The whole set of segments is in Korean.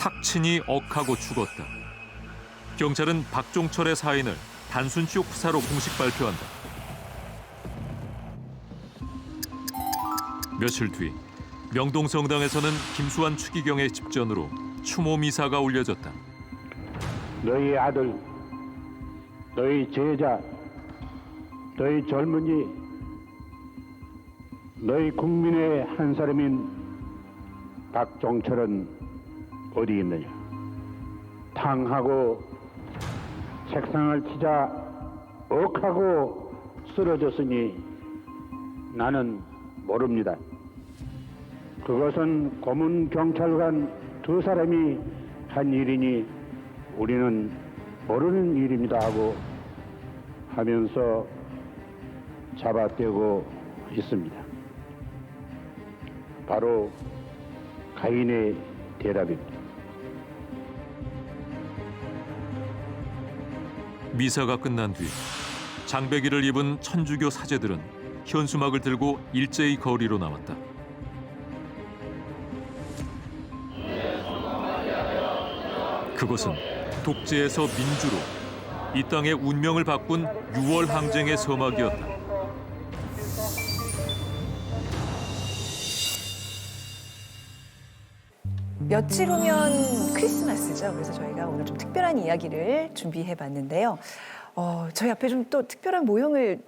탁친이 억하고 죽었다. 경찰은 박종철의 사인을 단순 쇼크사로 공식 발표한다. 며칠 뒤 명동성당에서는 김수환 추기경의 집전으로 추모 미사가 올려졌다. 너희 아들, 너희 제자, 너희 젊은이, 너희 국민의 한 사람인 박종철은 어디 있느냐? 탕하고 책상을 치자 억하고 쓰러졌으니 나는 모릅니다. 그것은 고문 경찰관 두 사람이 한 일이니 우리는 모르는 일입니다 하고 하면서 잡아떼고 있습니다. 바로 가인의 대답입니다. 미사가 끝난 뒤 장배기를 입은 천주교 사제들은 현수막을 들고 일제히 거리로 나왔다. 그것은 독재에서 민주로 이 땅의 운명을 바꾼 6월 항쟁의 서막이었다. 며칠 후면 크리스마스죠. 그래서 저희가 오늘 좀 특별한 이야기를 준비해봤는데요. 저희 앞에 좀 또 특별한 모형을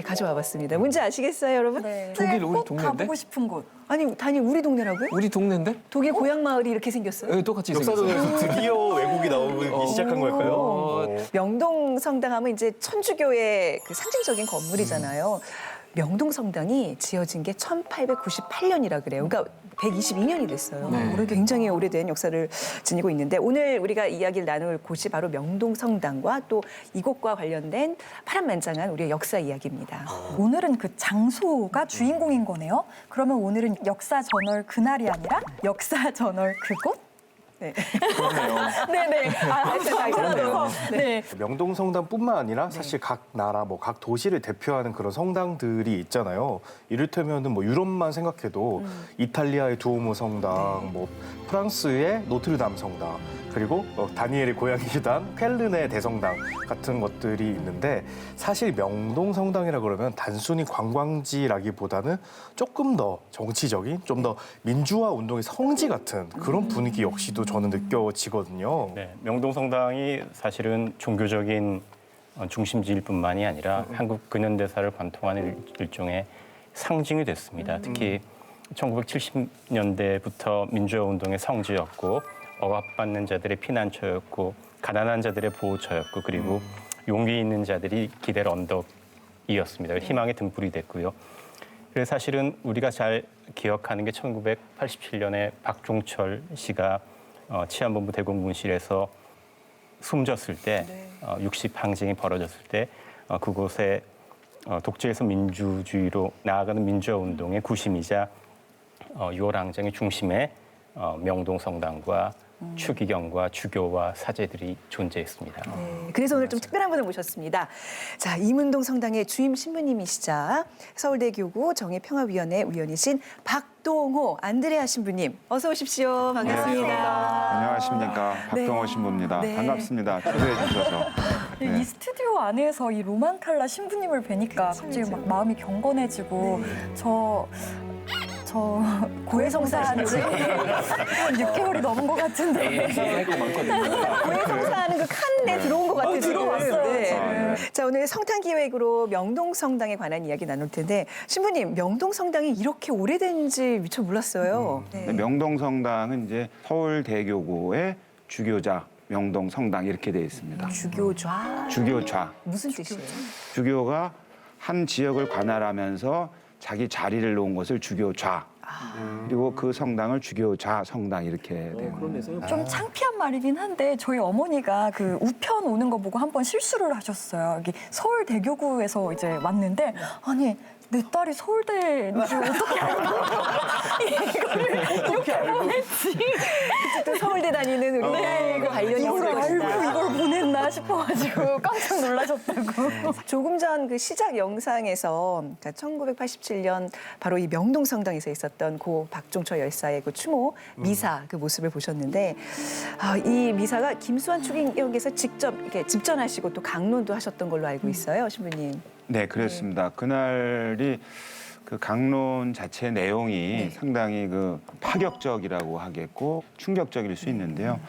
가져와봤습니다. 뭔지 아시겠어요, 여러분? 네. 독일 우리 꼭 동네인데? 가보고 싶은 곳. 아니, 단일 우리 동네라고요? 우리 동네인데? 독일 고향 마을이 이렇게 생겼어요? 네, 똑같이 생겼어요. 역사전에서 드디어 외국이 나오기 시작한 걸까요? 명동 성당하면 이제 천주교의 그 상징적인 건물이잖아요. 명동 성당이 지어진 게 1898년이라 그래요. 그러니까 122년이 됐어요. 네. 굉장히 오래된 역사를 지니고 있는데 오늘 우리가 이야기를 나눌 곳이 바로 명동 성당과 또 이곳과 관련된 파란만장한 우리의 역사 이야기입니다. 오늘은 그 장소가 주인공인 거네요. 그러면 오늘은 역사 저널 그날이 아니라 역사 저널 그곳? 네. 그렇네요. 네네. 그러네요. 네. 명동성당뿐만 아니라 사실 각 나라, 각 도시를 대표하는 그런 성당들이 있잖아요. 이를테면은 유럽만 생각해도 이탈리아의 두오모 성당, 프랑스의 노트르담 성당, 그리고 다니엘의 고향이기도 한 쾰른의 대성당 같은 것들이 있는데 사실 명동성당이라 그러면 단순히 관광지라기보다는 조금 더 정치적인, 좀 더 민주화 운동의 성지 같은 그런 분위기 역시도 저는 느껴지거든요. 네, 명동성당이 사실은 종교적인 중심지일 뿐만이 아니라 한국 근현대사를 관통하는 일종의 상징이 됐습니다. 특히 1970년대부터 민주화 운동의 성지였고 억압받는 자들의 피난처였고 가난한 자들의 보호처였고 그리고 용기 있는 자들이 기댈 언덕이었습니다. 희망의 등불이 됐고요. 그래서 사실은 우리가 잘 기억하는 게 1987년에 박종철 씨가 치안본부 대공분실에서 숨졌을 때 60 항쟁이 벌어졌을 때 그곳에 독재에서 민주주의로 나아가는 민주화 운동의 구심이자 6월 항쟁의 중심에 명동성당과 추기경과 주교와 사제들이 존재했습니다. 네, 그래서 오늘 좀 특별한 분을 모셨습니다. 자, 이문동 성당의 주임 신부님이시자 서울대교구 정의평화위원회 위원이신 박동호 안드레아 신부님, 어서 오십시오. 반갑습니다. 안녕하십니까. 박동호 신부입니다. 네. 반갑습니다. 초대해 주셔서. 네. 이 스튜디오 안에서 이 로만칼라 신부님을 뵈니까 갑자기 막 마음이 경건해지고 저 고해성사하는 지 6개월이 넘은 것 같은데. 고해성사하는 그 칸에 들어온 것 같아요. 들어왔어요. 네. 자, 오늘 성탄기획으로 명동성당에 관한 이야기 나눌 텐데 신부님, 명동성당이 이렇게 오래된지 미처 몰랐어요. 네. 명동성당은 이제 서울대교구의 주교자 명동성당 이렇게 되어 있습니다. 주교좌. 주교좌. 무슨 뜻이에요? 주교가 한 지역을 관할하면서 자기 자리를 놓은 것을 주교좌. 그리고 그 성당을 주교좌 성당 이렇게 돼요. 좀 창피한 말이긴 한데 저희 어머니가 그 우편 오는 거 보고 한번 실수를 하셨어요. 여기 서울대교구에서 이제 왔는데 아니 내 딸이 서울대인 줄 어떻게 알고 이렇게 보냈지? 또 서울대 다니는 우리 네, 관련이 이걸 알고 있으시다. 이걸 보냈나 아닌가 싶어가지고 깜짝 놀라셨다고. 조금 전 그 시작 영상에서 그러니까 1987년 바로 이 명동성당에서 있었던 고 박종철 열사의 그 추모 미사 그 모습을 보셨는데 이 미사가 김수환 추기경께서 직접 이렇게 집전하시고 또 강론도 하셨던 걸로 알고 있어요, 신부님. 네, 그렇습니다. 그날이 그 강론 자체 내용이 상당히 그 파격적이라고 하겠고 충격적일 수 있는데요.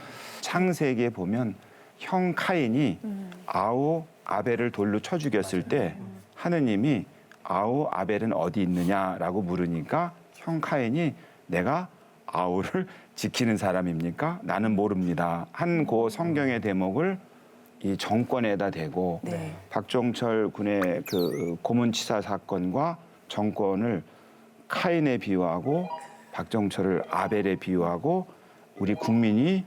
창세기에 보면 형 카인이 아우 아벨을 돌로 쳐 죽였을 때 하느님이 아우 아벨은 어디 있느냐라고 물으니까 형 카인이 내가 아우를 지키는 사람입니까? 나는 모릅니다. 한 그 성경의 대목을 이 정권에다 대고 네. 박종철 군의 그 고문치사 사건과 정권을 카인에 비유하고 박정철을 아벨에 비유하고 우리 국민이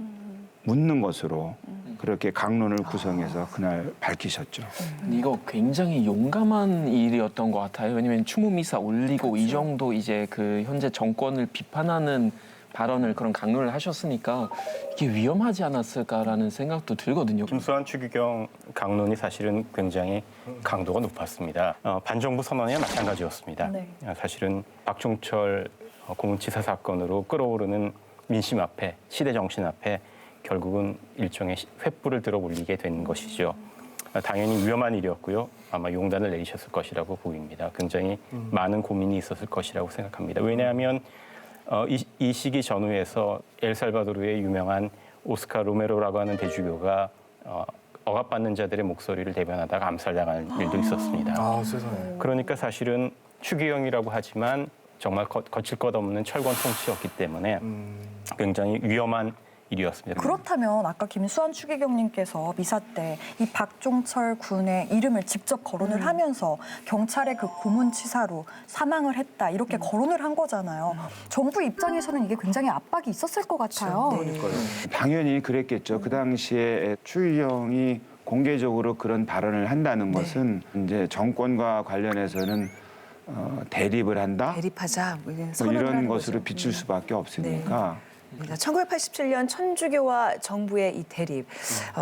묻는 것으로 그렇게 강론을 구성해서 그날 밝히셨죠. 이거 굉장히 용감한 일이었던 것 같아요. 왜냐면 추모미사 올리고 이 정도 이제 그 현재 정권을 비판하는 발언을 그런 강론을 하셨으니까 이게 위험하지 않았을까라는 생각도 들거든요. 김수환 추기경 강론이 사실은 굉장히 강도가 높았습니다. 반정부 선언이나 마찬가지였습니다. 네. 사실은 박종철 고문치사 사건으로 끓어오르는 민심 앞에 시대 정신 앞에 결국은 일종의 횃불을 들어 올리게 된 것이죠. 당연히 위험한 일이었고요. 아마 용단을 내리셨을 것이라고 보입니다. 굉장히 많은 고민이 있었을 것이라고 생각합니다. 왜냐하면 이 시기 전후에서 엘살바도르의 유명한 오스카 로메로라고 하는 대주교가 억압받는 자들의 목소리를 대변하다가 암살당한 일도 있었습니다. 아, 세상에. 그러니까 사실은 추기경이라고 하지만 정말 거칠 것 없는 철권 통치였기 때문에 굉장히 위험한 일이었습니다. 그렇다면 아까 김수환 추기경님께서 미사 때 이 박종철 군의 이름을 직접 거론을 하면서 경찰의 그 고문치사로 사망을 했다 이렇게 거론을 한 거잖아요. 정부 입장에서는 이게 굉장히 압박이 있었을 것 같아요. 당연히 그랬겠죠. 그 당시에 추기경이 공개적으로 그런 발언을 한다는 것은 이제 정권과 관련해서는 대립을 한다. 대립하자 뭐 이런 뭐 선언을 이런 하는 것으로 거죠. 비출 수밖에 없으니까. 1987년 천주교와 정부의 이 대립,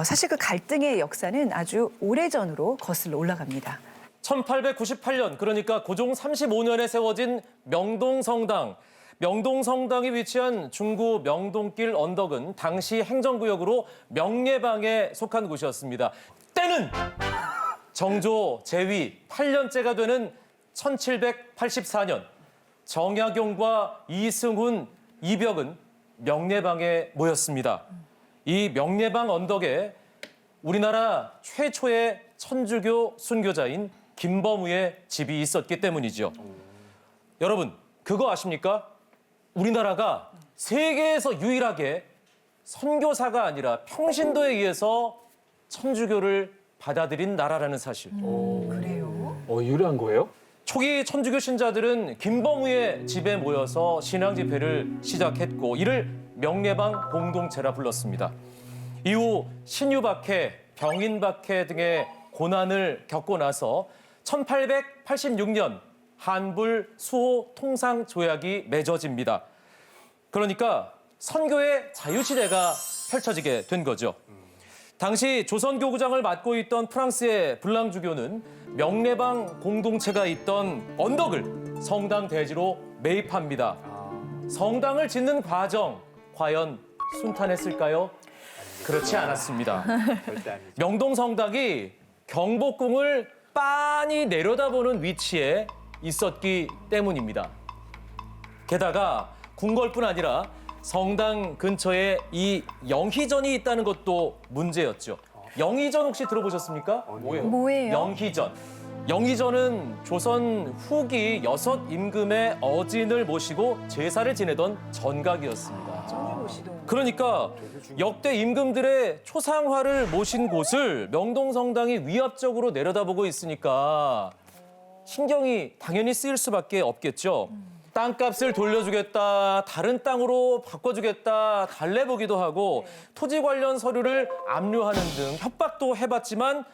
사실 그 갈등의 역사는 아주 오래전으로 거슬러 올라갑니다. 1898년, 그러니까 고종 35년에 세워진 명동성당. 명동성당이 위치한 중구 명동길 언덕은 당시 행정구역으로 명례방에 속한 곳이었습니다. 때는 정조 제위 8년째가 되는 1784년 정약용과 이승훈, 이벽은 명례방에 모였습니다. 이 명례방 언덕에 우리나라 최초의 천주교 순교자인 김범우의 집이 있었기 때문이죠. 여러분, 그거 아십니까? 우리나라가 세계에서 유일하게 선교사가 아니라 평신도에 의해서 천주교를 받아들인 나라라는 사실. 그래요? 유래한 거예요? 초기 천주교 신자들은 김범우의 집에 모여서 신앙 집회를 시작했고 이를 명례방 공동체라 불렀습니다. 이후 신유박해, 병인박해 등의 고난을 겪고 나서 1886년 한불 수호 통상 조약이 맺어집니다. 그러니까 선교의 자유시대가 펼쳐지게 된 거죠. 당시 조선교구장을 맡고 있던 프랑스의 블랑주교는 명례방 공동체가 있던 언덕을 성당 대지로 매입합니다. 성당을 짓는 과정, 과연 순탄했을까요? 그렇지 않았습니다. 명동성당이 경복궁을 빤히 내려다보는 위치에 있었기 때문입니다. 게다가 궁궐뿐 아니라 성당 근처에 이 영희전이 있다는 것도 문제였죠. 영희전 혹시 들어보셨습니까? 뭐예요? 영희전. 영희전은 조선 후기 6 임금의 어진을 모시고 제사를 지내던 전각이었습니다. 그러니까 역대 임금들의 초상화를 모신 곳을 명동성당이 위압적으로 내려다보고 있으니까 신경이 당연히 쓰일 수밖에 없겠죠. 땅값을 돌려주겠다, 다른 땅으로 바꿔주겠다, 달래보기도 하고 토지 관련 서류를 압류하는 등 협박도 해봤지만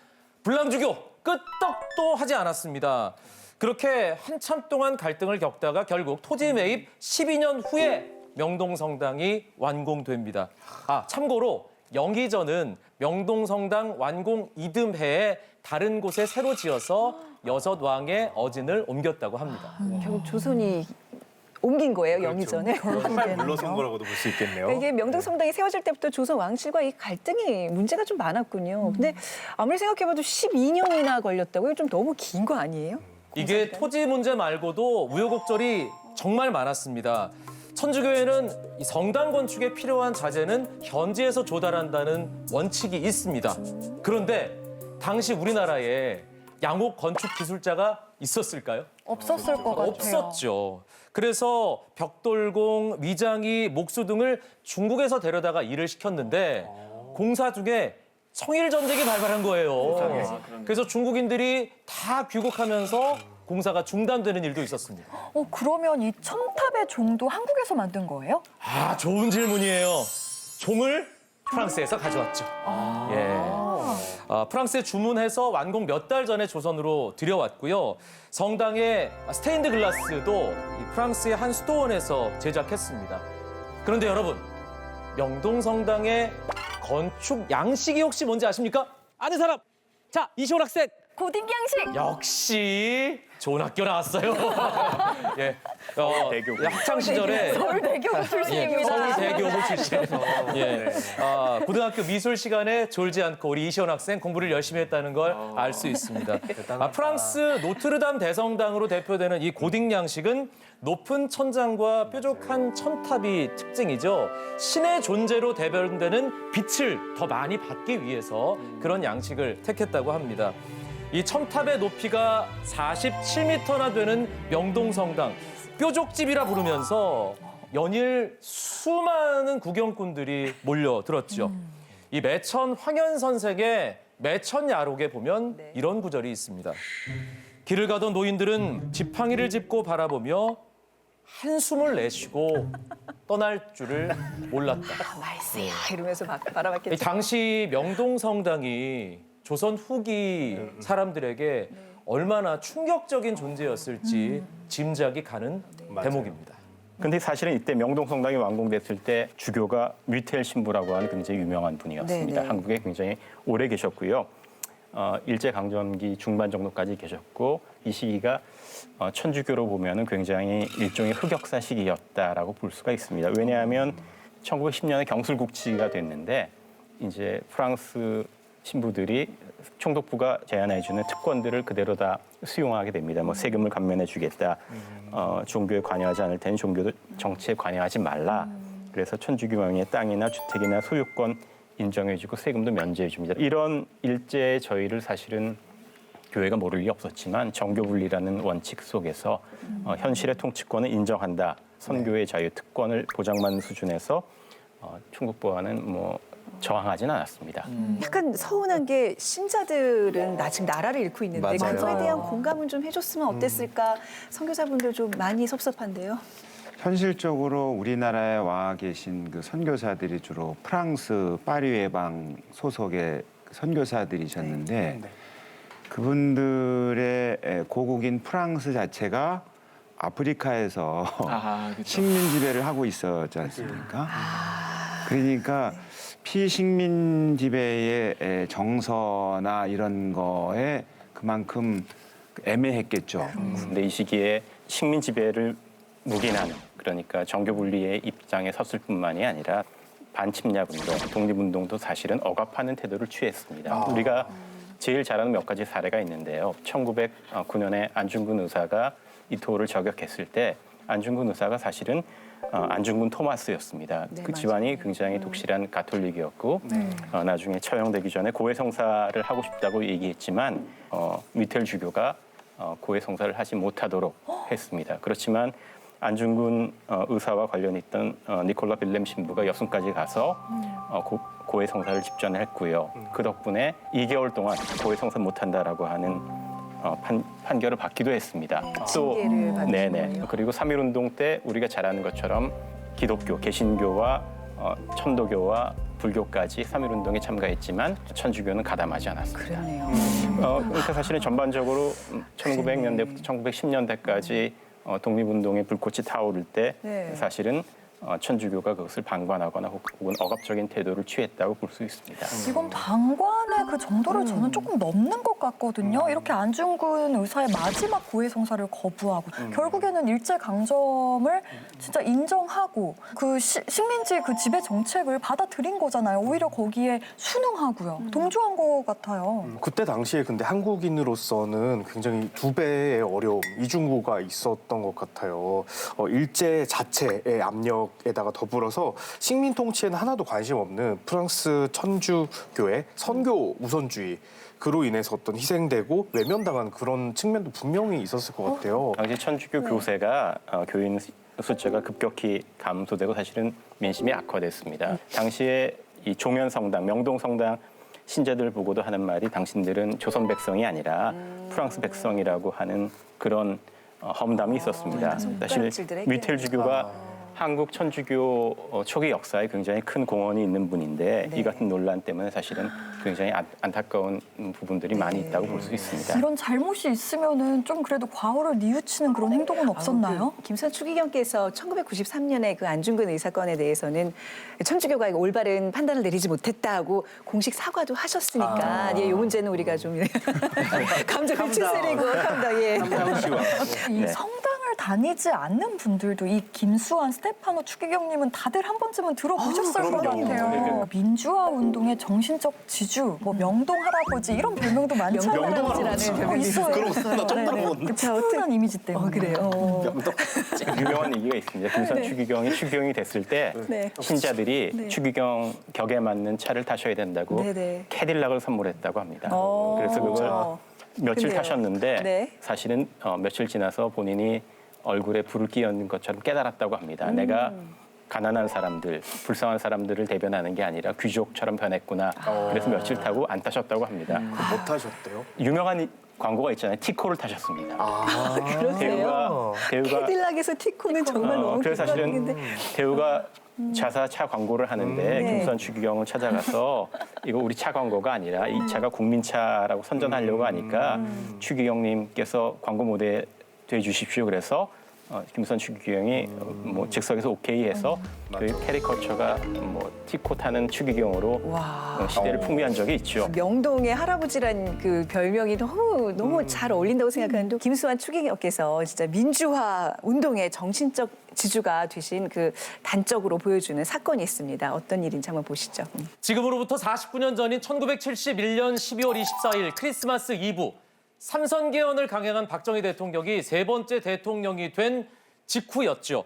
불량주교 끄떡도 하지 않았습니다. 그렇게 한참 동안 갈등을 겪다가 결국 토지 매입 12년 후에 명동성당이 완공됩니다. 참고로 영의전은 명동성당 완공 이듬해에 다른 곳에 새로 지어서 여섯 왕의 어진을 옮겼다고 합니다. 결국 조선이 옮긴 거예요, 영의전을. 정말 물러선 거라고도 볼 수 있겠네요. 그러니까 이게 명동성당이 세워질 때부터 조선 왕실과 이 갈등이 문제가 좀 많았군요. 근데 아무리 생각해봐도 12년이나 걸렸다고요? 좀 너무 긴 거 아니에요? 이게 토지 문제 말고도 우여곡절이 정말 많았습니다. 천주교회는 이 성당 건축에 필요한 자재는 현지에서 조달한다는 원칙이 있습니다. 그런데 당시 우리나라에 양옥 건축 기술자가 있었을까요? 없었을 것 같아요. 없었죠. 그래서 벽돌공, 위장이, 목수 등을 중국에서 데려다가 일을 시켰는데 공사 중에 청일 전쟁이 발발한 거예요. 그래서 중국인들이 다 귀국하면서 공사가 중단되는 일도 있었습니다. 그러면 이 첨탑의 종도 한국에서 만든 거예요? 아, 좋은 질문이에요. 종을 프랑스에서 가져왔죠. 예. 프랑스에 주문해서 완공 몇 달 전에 조선으로 들여왔고요. 성당의 스테인드 글라스도 이 프랑스의 한 수도원에서 제작했습니다. 그런데 여러분, 명동성당의 건축 양식이 혹시 뭔지 아십니까? 아는 사람? 자, 이시원 학생. 고딩 양식! 역시 좋은 학교 나왔어요. 예. 학창 시절에 서울대교구 출신입니다. 서울대교구 출신. 예. 고등학교 미술 시간에 졸지 않고 우리 이시원 학생 공부를 열심히 했다는 걸 알 수 있습니다. 프랑스 노트르담 대성당으로 대표되는 이 고딩 양식은 높은 천장과 뾰족한 첨탑이 특징이죠. 신의 존재로 대변되는 빛을 더 많이 받기 위해서 그런 양식을 택했다고 합니다. 이 첨탑의 높이가 47m나 되는 명동성당, 뾰족집이라 부르면서 연일 수많은 구경꾼들이 몰려들었죠. 이 매천 황현선색의 매천야록에 보면 이런 구절이 있습니다. 길을 가던 노인들은 지팡이를 짚고 바라보며 한숨을 내쉬고 떠날 줄을 몰랐다. 말세야 이러면서 바라봤겠죠. 당시 명동성당이 조선 후기 사람들에게 얼마나 충격적인 존재였을지 짐작이 가는 대목입니다. 근데 사실은 이때 명동성당이 완공됐을 때 주교가 뮤텔 신부라고 하는 굉장히 유명한 분이었습니다. 네네. 한국에 굉장히 오래 계셨고요. 일제강점기 중반 정도까지 계셨고 이 시기가 천주교로 보면은 굉장히 일종의 흑역사 시기였다라고 볼 수가 있습니다. 왜냐하면 1910년에 경술국치가 됐는데 이제 프랑스 신부들이 총독부가 제안해주는 특권들을 그대로 다 수용하게 됩니다. 뭐 세금을 감면해주겠다, 종교에 관여하지 않을 테니 종교 정치에 관여하지 말라. 그래서 천주교왕의 땅이나 주택이나 소유권 인정해주고 세금도 면제해줍니다. 이런 일제의 저희를 사실은 교회가 모를 리 없었지만 정교분리라는 원칙 속에서 현실의 통치권을 인정한다. 선교의 자유 특권을 보장받는 수준에서 총독부와는 뭐 저항하지는 않았습니다. 약간 서운한 게 신자들은 지금 나라를 잃고 있는데 맞아요. 그거에 대한 공감은 좀 해줬으면 어땠을까? 선교사분들 좀 많이 섭섭한데요. 현실적으로 우리나라에 와 계신 그 선교사들이 주로 프랑스 파리 외방 소속의 선교사들이셨는데 그분들의 고국인 프랑스 자체가 아프리카에서 식민 지배를 하고 있었지 않습니까? 그러니까 피식민 지배의 정서나 이런 거에 그만큼 애매했겠죠. 근데 이 시기에 식민 지배를 묵인하는, 그러니까 정교 분리의 입장에 섰을 뿐만이 아니라 반침략 운동, 독립운동도 사실은 억압하는 태도를 취했습니다. 우리가 제일 잘 아는 몇 가지 사례가 있는데요. 1909년에 안중근 의사가 이토를 저격했을 때 안중근 의사가 사실은 안중근 토마스였습니다. 그 집안이 굉장히 독실한 가톨릭이었고 나중에 처형되기 전에 고해성사를 하고 싶다고 얘기했지만 미텔 주교가 고해성사를 하지 못하도록 했습니다. 그렇지만 안중근 의사와 관련 있던 니콜라 빌렘 신부가 여순까지 가서 고해성사를 집전했고요. 그 덕분에 2개월 동안 고해성사 못한다라고 하는 판결을 받기도 했습니다. 또 징계를 받으신 네네. 거예요? 그리고 3.1운동 때 우리가 잘 아는 것처럼 기독교, 개신교와 천도교와 불교까지 3.1운동에 참가했지만 천주교는 가담하지 않았습니다. 그러네요. 그러니까 사실은 전반적으로 1900년대부터 1910년대까지 독립운동의 불꽃이 타오를 때 네. 사실은 천주교가 그것을 방관하거나 혹은 억압적인 태도를 취했다고 볼 수 있습니다. 이건 방관의 그 정도를 저는 조금 넘는 것 같거든요. 이렇게 안중근 의사의 마지막 고해 성사를 거부하고 결국에는 일제 강점을 진짜 인정하고 그 식민지 그 지배 정책을 받아들인 거잖아요. 오히려 거기에 순응하고요. 동조한 것 같아요. 그때 당시에 근데 한국인으로서는 굉장히 두 배의 어려움, 이중고가 있었던 것 같아요. 일제 자체의 압력에다가 더불어서 식민 통치에는 하나도 관심 없는 프랑스 천주교의 선교 우선주의 그로 인해서 어떤 희생되고 외면당한 그런 측면도 분명히 있었을 것 같아요. 당시 천주교 교세가 교인 숫자가 급격히 감소되고 사실은 민심이 악화됐습니다. 당시에 이 종현성당, 명동성당 신자들을 보고도 하는 말이 당신들은 조선 백성이 아니라 프랑스 백성이라고 하는 그런 험담이 있었습니다. 사실 미텔주교가 한국 천주교 초기 역사에 굉장히 큰 공헌이 있는 분인데 이 같은 논란 때문에 사실은 굉장히 안타까운 부분들이 많이 있다고 볼 수 있습니다. 이런 잘못이 있으면은 좀 그래도 과오를 뉘우치는 그런 행동은 없었나요? 김수환 추기경께서 1993년에 그 안중근 의사건에 대해서는 천주교가 올바른 판단을 내리지 못했다고 공식 사과도 하셨으니까 이 문제는 우리가 좀 감정을 추스리고 예. 이 성당을 다니지 않는 분들도 이 김수환, 스테파노 추기경님은 다들 한 번쯤은 들어보셨을 것 같아요. 민주화 운동의 정신적 지주, 뭐 명동 할아버지 이런 별명도 많잖아요. 명동 할아버지라는 별명이 있어요. 나 좀 들어봤는데. 차분한 이미지 때문에. 그래요. 유명한 얘기가 있습니다. 김수환 추기경이 추기경이 됐을 때 신자들이 추기경 격에 맞는 차를 타셔야 된다고 캐딜락을 선물했다고 합니다. 그래서 그걸 며칠 근데요. 타셨는데 사실은 며칠 지나서 본인이 얼굴에 불을 끼얹는 것처럼 깨달았다고 합니다. 내가 가난한 사람들, 불쌍한 사람들을 대변하는 게 아니라 귀족처럼 변했구나. 그래서 며칠 타고 안 타셨다고 합니다. 못 타셨대요? 유명한 광고가 있잖아요. 티코를 타셨습니다. 그러세요? 배우가 캐딜락에서 티코는 정말 너무 그래서 사실은 기발인데. 배우가 자사차 광고를 하는데 김수환 추기경을 찾아가서 이거 우리 차 광고가 아니라 이 차가 국민차라고 선전하려고 하니까 추기경님께서 광고 모델 돼 주십시오. 그래서 김수환 추기경이 뭐 즉석에서 오케이해서 그 캐리커처가 뭐 티코 타는 추기경으로 시대를 풍미한 적이 있죠. 명동의 할아버지란 그 별명이 너무 잘 어울린다고 생각하는데 김수환 추기경께서 진짜 민주화 운동의 정신적 지주가 되신 그 단적으로 보여주는 사건이 있습니다. 어떤 일인지 한번 보시죠. 지금으로부터 49년 전인 1971년 12월 24일 크리스마스 이브 삼선 개헌을 강행한 박정희 대통령이 세 번째 대통령이 된 직후였죠.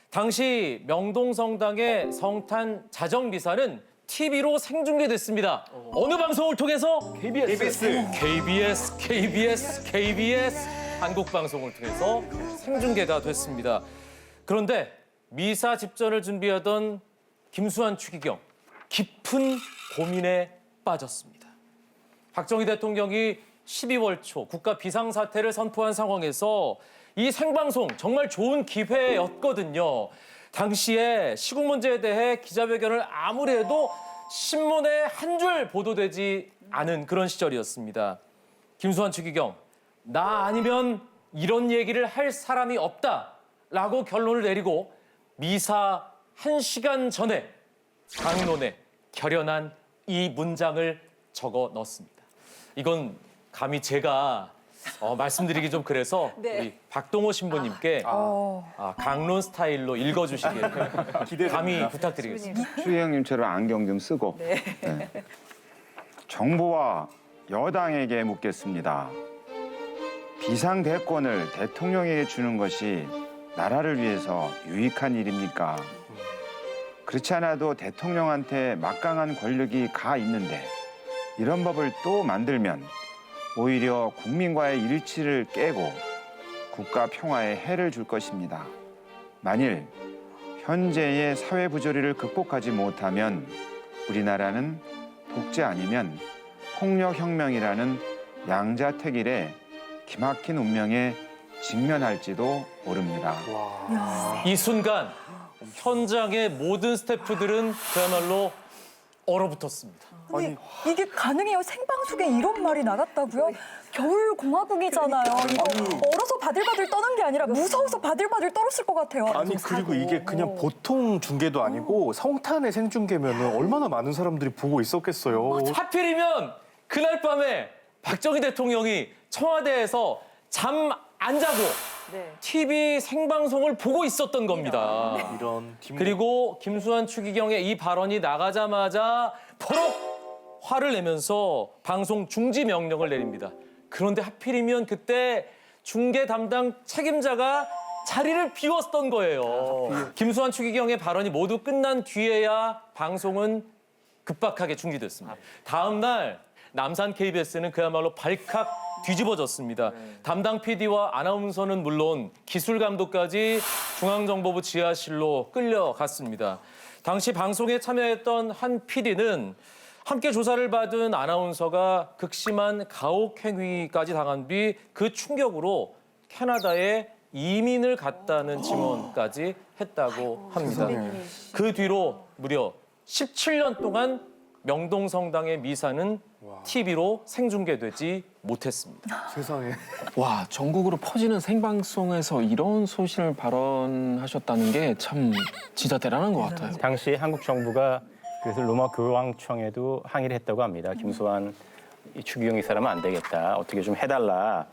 당시 명동성당의 성탄 자정미사는 TV로 생중계됐습니다. 어느 방송을 통해서? KBS 한국방송을 통해서 생중계가 됐습니다. 그런데 미사 집전을 준비하던 김수환 추기경 깊은 고민에 빠졌습니다. 박정희 대통령이 12월 초 국가 비상사태를 선포한 상황에서 이 생방송 정말 좋은 기회였거든요. 당시에 시국 문제에 대해 기자회견을 아무리 해도 신문에 한 줄 보도되지 않은 그런 시절이었습니다. 김수환 추기경, 나 아니면 이런 얘기를 할 사람이 없다라고 결론을 내리고 미사 1시간 전에 강론에 결연한 이 문장을 적어 넣었습니다. 이건 감히 제가 말씀드리기 좀 그래서 우리 박동호 신부님께 강론 스타일로 읽어주시길 감히 부탁드리겠습니다. 추기경님처럼 안경 좀 쓰고 네. 정부와 여당에게 묻겠습니다. 비상대권을 대통령에게 주는 것이 나라를 위해서 유익한 일입니까? 그렇지 않아도 대통령한테 막강한 권력이 가 있는데 이런 법을 또 만들면 오히려 국민과의 일치를 깨고 국가 평화에 해를 줄 것입니다. 만일 현재의 사회 부조리를 극복하지 못하면 우리나라는 독재 아니면 폭력혁명이라는 양자택일의 기막힌 운명에 직면할지도 모릅니다. 이 순간 현장의 모든 스태프들은 그야말로 얼어붙었습니다. 근데 이게 가능해요? 생방송에 이런 말이 나갔다고요? 겨울 공화국이잖아요. 이거 얼어서 바들바들 떠는 게 아니라 무서워서 바들바들 떨었을 것 같아요. 아니 그리고 이게 그냥 보통 중계도 아니고 성탄의 생중계면 얼마나 많은 사람들이 보고 있었겠어요. 하필이면 그날 밤에 박정희 대통령이 청와대에서 잠 안 자고 TV 생방송을 보고 있었던 겁니다. 이런 그리고 김수환 추기경의 이 발언이 나가자마자 버럭 화를 내면서 방송 중지 명령을 내립니다. 그런데 하필이면 그때 중계 담당 책임자가 자리를 비웠던 거예요. 김수환 추기경의 발언이 모두 끝난 뒤에야 방송은 급박하게 중지됐습니다. 다음 날 남산 KBS는 그야말로 발칵 뒤집어졌습니다. 담당 PD와 아나운서는 물론 기술 감독까지 중앙정보부 지하실로 끌려갔습니다. 당시 방송에 참여했던 한 PD는 함께 조사를 받은 아나운서가 극심한 가혹 행위까지 당한 뒤 그 충격으로 캐나다에 이민을 갔다는 증언까지 했다고 합니다. 그 뒤로 무려 17년 동안 명동성당의 미사는 TV로 생중계되지 못했습니다. 세상에. 와, 전국으로 퍼지는 생방송에서 이런 소신을 발언하셨다는 게 참 진짜 대단한 것 같아요. 당시 한국 정부가 그래서 로마 교황청에도 항의를 했다고 합니다. 김수환 추기경 이 사람은 안 되겠다. 어떻게 좀 해달라라고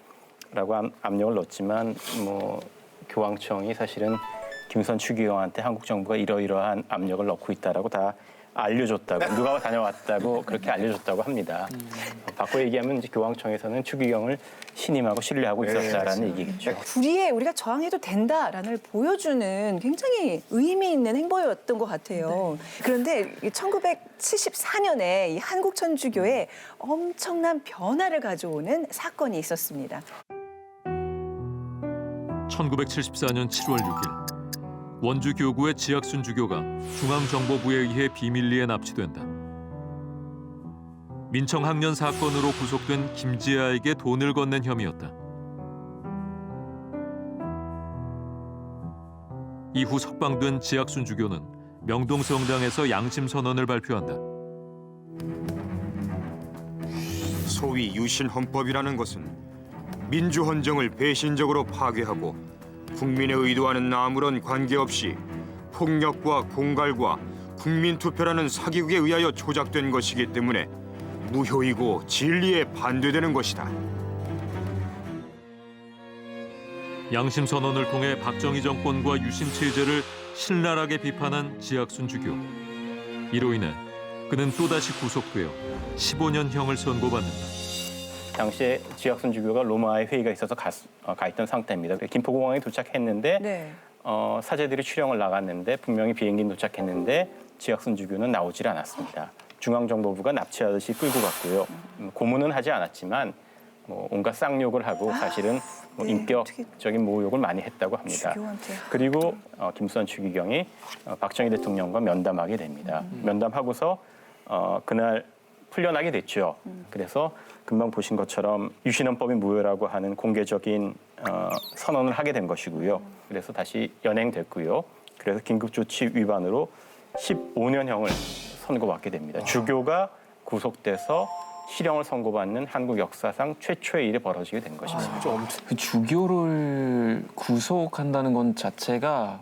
압력을 넣었지만 뭐 교황청이 사실은 김수환 추기경한테 한국 정부가 이러이러한 압력을 넣고 있다라고 다 알려줬다고 누가 다녀왔다고 그렇게 알려줬다고 합니다. 바꿔 얘기하면 이제 교황청에서는 추기경을 신임하고 신뢰하고 있었다라는 얘기겠죠. 불의에 우리가 저항해도 된다라는 보여주는 굉장히 의미 있는 행보였던 것 같아요. 그런데 1974년에 이 한국 천주교에 엄청난 변화를 가져오는 사건이 있었습니다. 1974년 7월 6일 원주 교구의 지학순 주교가 중앙정보부에 의해 비밀리에 납치된다. 민청 학년 사건으로 구속된 김지아에게 돈을 건넨 혐의였다. 이후 석방된 지학순 주교는 명동성당에서 양심선언을 발표한다. 소위 유신헌법이라는 것은 민주헌정을 배신적으로 파괴하고 국민의 의도와는 아무런 관계없이 폭력과 공갈과 국민투표라는 사기극에 의하여 조작된 것이기 때문에 무효이고 진리에 반대되는 것이다. 양심선언을 통해 박정희 정권과 유신체제를 신랄하게 비판한 지학순 주교. 이로 인해 그는 또다시 구속되어 15년형을 선고받는다. 당시에 지학순 주교가 로마에 회의가 있어서 가 있던 상태입니다. 김포공항에 도착했는데 사제들이 출영을 나갔는데 분명히 비행기 도착했는데 지학순 주교는 나오질 않았습니다. 중앙정보부가 납치하듯이 끌고 갔고요. 고문은 하지 않았지만 뭐 온갖 쌍욕을 하고 사실은 뭐 인격적인 모욕을 많이 했다고 합니다. 그리고 김수환 추기경이 박정희 대통령과 면담하게 됩니다. 면담하고서 그날 풀려나게 됐죠. 그래서 금방 보신 것처럼 유신헌법이 무효라고 하는 공개적인 선언을 하게 된 것이고요. 그래서 다시 연행됐고요. 그래서 긴급조치 위반으로 15년형을 선고받게 됩니다. 주교가 구속돼서 실형을 선고받는 한국 역사상 최초의 일이 벌어지게 된 것입니다. 그 주교를 구속한다는 건 자체가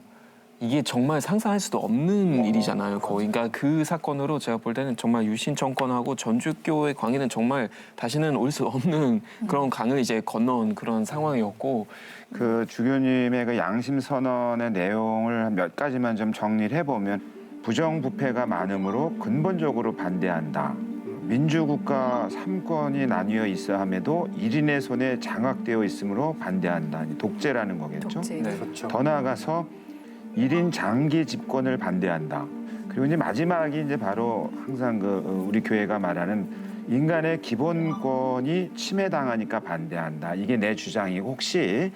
이게 정말 상상할 수도 없는 일이잖아요, 거의. 그러니까 그 사건으로 제가 볼 때는 정말 유신 정권하고 전주교의 관계는 정말 다시는 올 수 없는 그런 강을 이제 건너온 그런 상황이었고. 그 주교님의 그 양심 선언의 내용을 몇 가지만 좀 정리를 해보면 부정부패가 많으므로 근본적으로 반대한다. 민주국가 3권이 나뉘어 있어 함에도 1인의 손에 장악되어 있으므로 반대한다. 독재라는 거겠죠. 그렇죠. 더 나아가서 1인 장기 집권을 반대한다. 그리고 이제 마지막이 이제 바로 항상 그 우리 교회가 말하는 인간의 기본권이 침해당하니까 반대한다. 이게 내 주장이고 혹시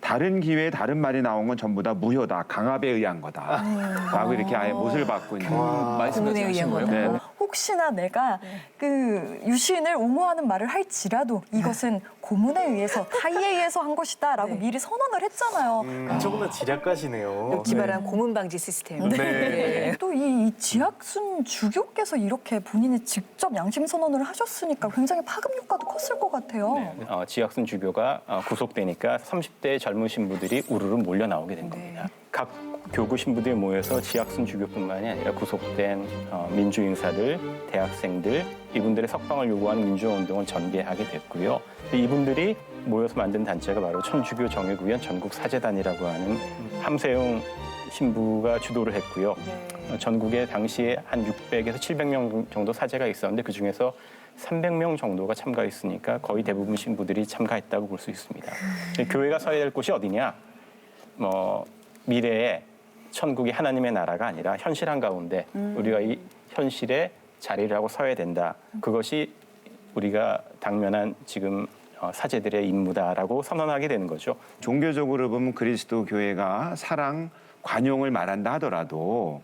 다른 기회에 다른 말이 나온 건 전부 다 무효다. 강압에 의한 거다. 라고 이렇게 아예 못을 받고 있는 의한 거다. 네. 혹시나 내가 그 유신을 옹호하는 말을 할지라도 이것은 고문에 의해서 타의에 의해서 한 것이다라고 네. 미리 선언을 했잖아요. 조금만 지략가시네요. 기발한 고문 방지 시스템. 네. 또 이 지학순 주교께서 이렇게 본인이 직접 양심 선언을 하셨으니까 굉장히 파급 효과도 컸을 것 같아요. 지학순 주교가 구속되니까 30대 젊은 신부들이 우르르 몰려 나오게 된 겁니다. 각 교구 신부들이 모여서 지학순 주교뿐만이 아니라 구속된 민주 인사들, 대학생들 이분들의 석방을 요구하는 민주화운동을 전개하게 됐고요. 이분들이 모여서 만든 단체가 바로 천주교 정예구현 전국사제단이라고 하는 함세용 신부가 주도를 했고요. 전국에 당시에 한 600에서 700명 정도 사제가 있었는데 그중에서 300명 정도가 참가했으니까 거의 대부분 신부들이 참가했다고 볼 수 있습니다. 교회가 서야 될 곳이 어디냐? 미래에 천국이 하나님의 나라가 아니라 현실 한가운데 우리가 이 현실에 자리를 하고 서야 된다. 그것이 우리가 당면한 지금 사제들의 임무다라고 선언하게 되는 거죠. 종교적으로 보면 그리스도 교회가 사랑, 관용을 말한다 하더라도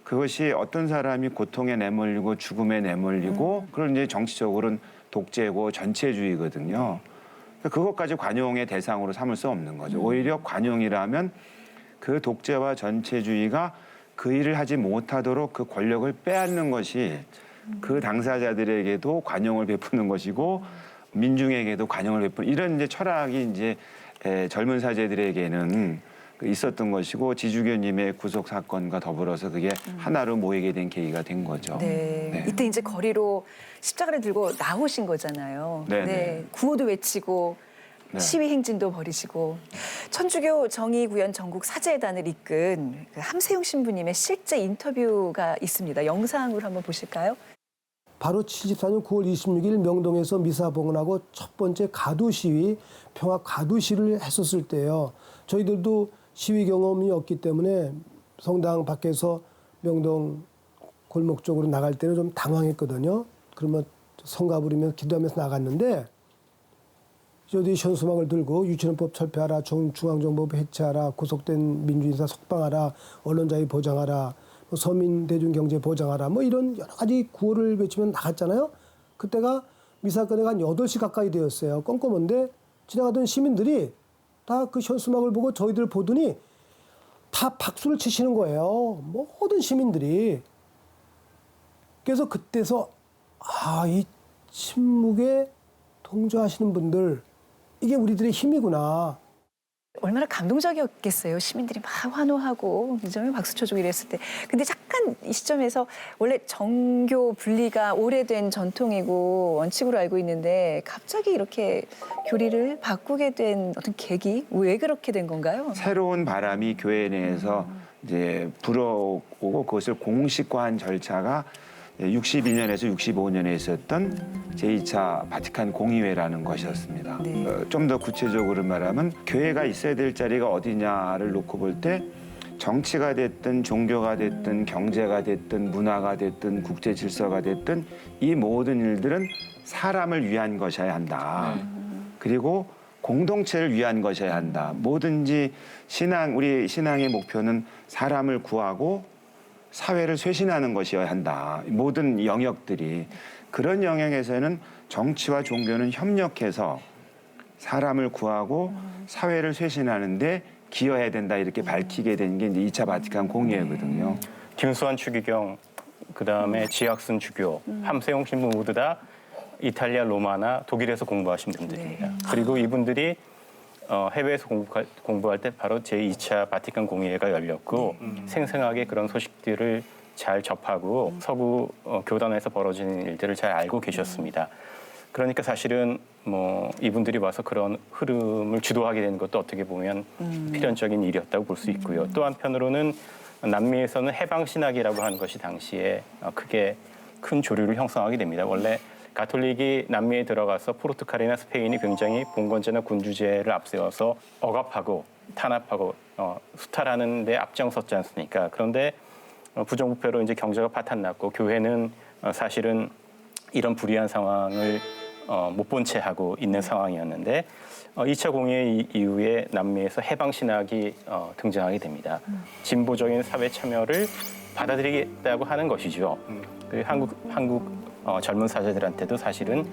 그것이 어떤 사람이 고통에 내몰리고 죽음에 내몰리고 그런 이제 정치적으로는 독재고 전체주의거든요. 그것까지 관용의 대상으로 삼을 수 없는 거죠. 오히려 관용이라면 그 독재와 전체주의가 그 일을 하지 못하도록 그 권력을 빼앗는 것이 그 당사자들에게도 관용을 베푸는 것이고 민중에게도 관용을 베푸는 이런 이제 철학이 이제 젊은 사제들에게는 있었던 것이고 지주교님의 구속 사건과 더불어서 그게 하나로 모이게 된 계기가 된 거죠. 네. 이때 이제 거리로 십자가를 들고 나오신 거잖아요. 네. 구호도 외치고 네. 시위 행진도 벌이시고 천주교 정의구현 전국 사제단을 이끈 그 함세용 신부님의 실제 인터뷰가 있습니다. 영상으로 한번 보실까요? 바로 74년 9월 26일 명동에서 미사 봉헌하고 첫 번째 가두 시위, 평화 가두 시위를 했었을 때요. 저희들도 시위 경험이 없기 때문에 성당 밖에서 명동 골목 쪽으로 나갈 때는 좀 당황했거든요. 그러면 성가 부리면서 기도하면서 나갔는데 저희들이 현수막을 들고 유치원법 철폐하라, 중앙정보부 해체하라, 구속된 민주인사 석방하라, 언론자유 보장하라, 서민 대중경제 보장하라 뭐 이런 여러 가지 구호를 외치면 나갔잖아요. 그때가 미사 끝내가 한 8시 가까이 되었어요. 껌껌한데 지나가던 시민들이 다 그 현수막을 보고 저희들 보더니 다 박수를 치시는 거예요. 모든 시민들이. 그래서 그때서 이 침묵에 동조하시는 분들 이게 우리들의 힘이구나. 얼마나 감동적이었겠어요. 시민들이 막 환호하고 이점에 박수 쳐주고 이랬을 때. 근데 잠깐 이 시점에서 원래 정교 분리가 오래된 전통이고 원칙으로 알고 있는데 갑자기 이렇게 교리를 바꾸게 된 어떤 계기? 왜 그렇게 된 건가요? 새로운 바람이 교회 내에서 이제 불어오고 그것을 공식화한 절차가 62년에서 65년에 있었던 제2차 바티칸 공의회라는 것이었습니다. 좀 더 구체적으로 말하면 교회가 있어야 될 자리가 어디냐를 놓고 볼 때 정치가 됐든 종교가 됐든 경제가 됐든 문화가 됐든 국제 질서가 됐든 이 모든 일들은 사람을 위한 것이어야 한다. 그리고 공동체를 위한 것이어야 한다. 뭐든지 우리 신앙의 목표는 사람을 구하고 사회를 쇄신하는 것이어야 한다. 모든 영역들이. 그런 영역에서는 정치와 종교는 협력해서 사람을 구하고 사회를 쇄신하는데 기여해야 된다. 이렇게 밝히게 된 게 이제 2차 바티칸 공의회거든요. 김수환 추기경, 그다음에 지학순 주교, 함세용 신부 모두 다 이탈리아 로마나 독일에서 공부하신 분들입니다. 그리고 이분들이 해외에서 공부할 때 바로 제2차 바티칸 공의회가 열렸고 생생하게 그런 소식들을 잘 접하고 서구 교단에서 벌어지는 일들을 잘 알고 계셨습니다. 그러니까 사실은 이분들이 와서 그런 흐름을 주도하게 되는 것도 어떻게 보면 필연적인 일이었다고 볼 수 있고요. 또 한편으로는 남미에서는 해방신학이라고 하는 것이 당시에 크게 큰 조류를 형성하게 됩니다. 원래 가톨릭이 남미에 들어가서 포르투갈이나 스페인이 굉장히 봉건제나 군주제를 앞세워서 억압하고 탄압하고 수탈하는 데 앞장섰지 않습니까? 그런데 부정부패로 이제 경제가 파탄났고 교회는 사실은 이런 불리한 상황을 못 본 채 하고 있는 상황이었는데 2차 공의회 이후에 남미에서 해방신학이 등장하게 됩니다. 진보적인 사회 참여를 받아들이겠다고 하는 것이죠. 그리고 한국 젊은 사제들한테도 사실은